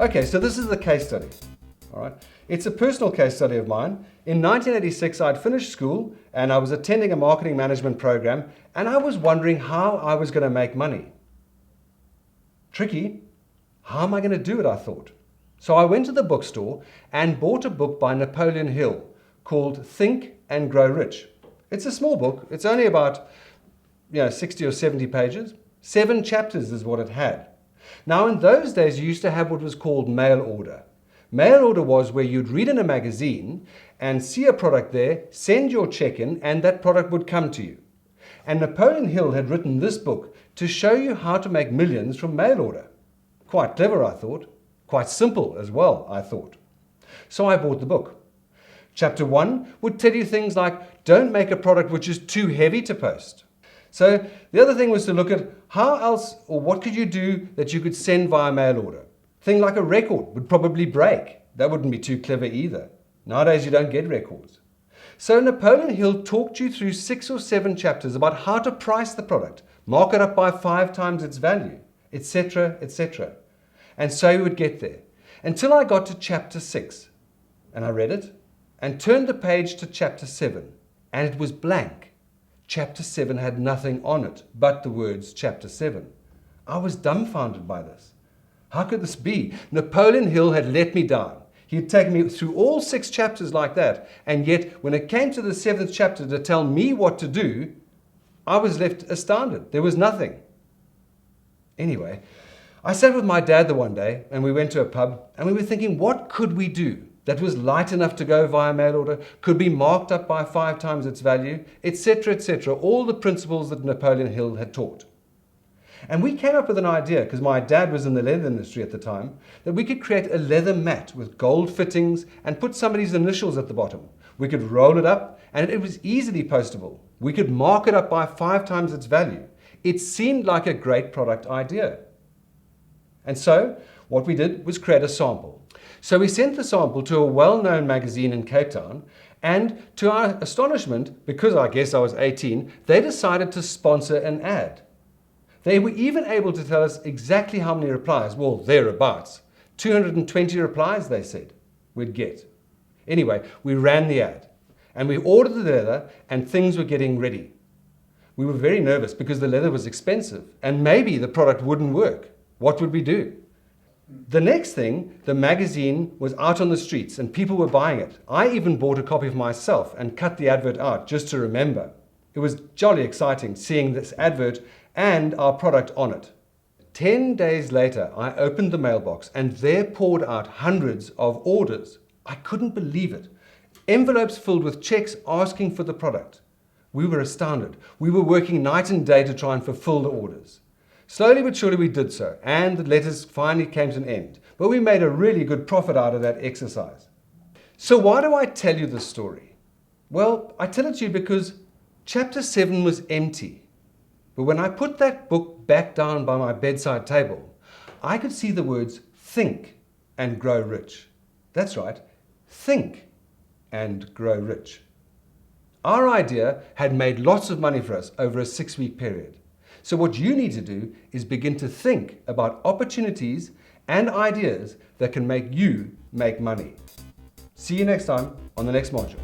Okay, so this is the case study. All right. It's a personal case study of mine. In 1986, I'd finished school and I was attending a marketing management program, and I was wondering how I was going to make money. Tricky. How am I going to do it, I thought. So I went to the bookstore and bought a book by Napoleon Hill called Think and Grow Rich. It's a small book. It's only about 60 or 70 pages. 7 chapters is what it had. Now, in those days, you used to have what was called mail order. Mail order was where you'd read in a magazine and see a product there, send your check in, and that product would come to you. And Napoleon Hill had written this book to show you how to make millions from mail order. Quite clever, I thought. Quite simple as well, I thought. So I bought the book. Chapter 1 would tell you things like, don't make a product which is too heavy to post. So the other thing was to look at how else or what could you do that you could send via mail order. Thing like a record would probably break. That wouldn't be too clever either. Nowadays you don't get records. So Napoleon Hill talked you through 6 or 7 chapters about how to price the product, mark it up by 5 times its value, etc., etc. And so you would get there. Until I got to chapter 6. And I read it and turned the page to chapter 7. And it was blank. Chapter 7 had nothing on it but the words chapter 7. I was dumbfounded by this. How could this be? Napoleon Hill had let me down. He had taken me through all 6 chapters like that, and yet when it came to the 7th chapter to tell me what to do, I was left astounded. There was nothing. Anyway, I sat with my dad the one day and we went to a pub and we were thinking, what could we do that was light enough to go via mail order, could be marked up by 5 times its value, etc., etc., all the principles that Napoleon Hill had taught. And we came up with an idea, because my dad was in the leather industry at the time, that we could create a leather mat with gold fittings and put somebody's initials at the bottom. We could roll it up and it was easily postable. We could mark it up by 5 times its value. It seemed like a great product idea. And so what we did was create a sample. So we sent the sample to a well-known magazine in Cape Town, and to our astonishment, because I guess I was 18, they decided to sponsor an ad. They were even able to tell us exactly how many replies, well, thereabouts. 220 replies, they said, we'd get. Anyway, we ran the ad, and we ordered the leather, and things were getting ready. We were very nervous because the leather was expensive, and maybe the product wouldn't work. What would we do? The next thing, the magazine was out on the streets and people were buying it. I even bought a copy for myself and cut the advert out just to remember. It was jolly exciting seeing this advert and our product on it. 10 days later, I opened the mailbox and there poured out hundreds of orders. I couldn't believe it. Envelopes filled with checks asking for the product. We were astounded. We were working night and day to try and fulfill the orders. Slowly but surely we did so, and the letters finally came to an end. But we made a really good profit out of that exercise. So why do I tell you this story? Well, I tell it to you because chapter 7 was empty. But when I put that book back down by my bedside table, I could see the words think and grow rich. That's right, think and grow rich. Our idea had made lots of money for us over a 6-week period. So what you need to do is begin to think about opportunities and ideas that can make you make money. See you next time on the next module.